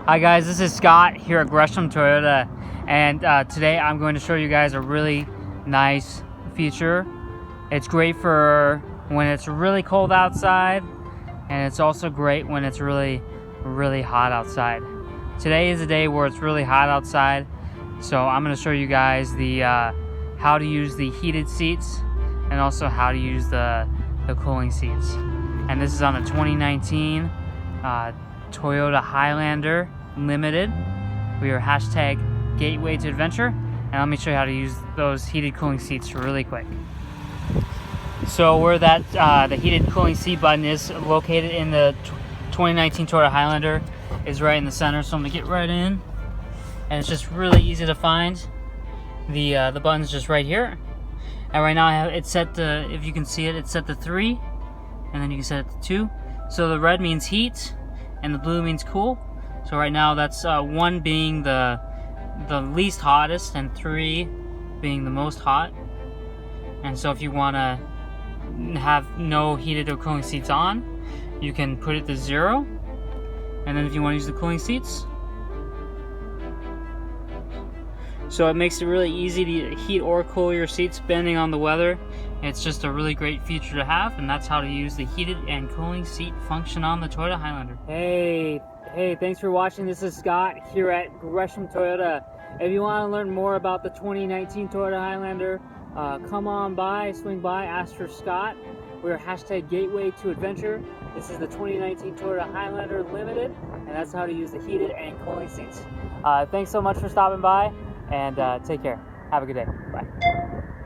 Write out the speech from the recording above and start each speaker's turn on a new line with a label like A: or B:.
A: Hi guys, this is Scott here at Gresham Toyota, and today I'm going to show you guys a really nice feature. It's great for when it's really cold outside, and it's also great when it's really hot outside. Today is a day where it's really hot outside, so I'm going to show you guys the how to use the heated seats and also how to use the cooling seats. And this is on a 2019 Toyota Highlander Limited. We are hashtag gateway to adventure, and let me show you how to use those heated cooling seats really quick. So where that the heated cooling seat button is located in the 2019 Toyota Highlander is right in the center. So I'm gonna get right in, and it's just really easy to find. The button's just right here, and right now I have it set to, if you can see it, it's set to 3, and then you can set it to 2. So the red means heat and the blue means cool. So right now that's 1 being the least hottest and 3 being the most hot. And so if you want to have no heated or cooling seats on, you can put it to 0. And then if you want to use the cooling seats, so it makes it really easy to heat or cool your seats depending on the weather. It's just a really great feature to have, and that's how to use the heated and cooling seat function on the Toyota Highlander. Hey, thanks for watching. This is Scott here at Gresham Toyota. If you want to learn more about the 2019 Toyota Highlander, come on by, swing by, ask for Scott. We're hashtag gateway to adventure. This is the 2019 Toyota Highlander Limited, and that's how to use the heated and cooling seats. Thanks so much for stopping by, and take care. Have a good day. Bye.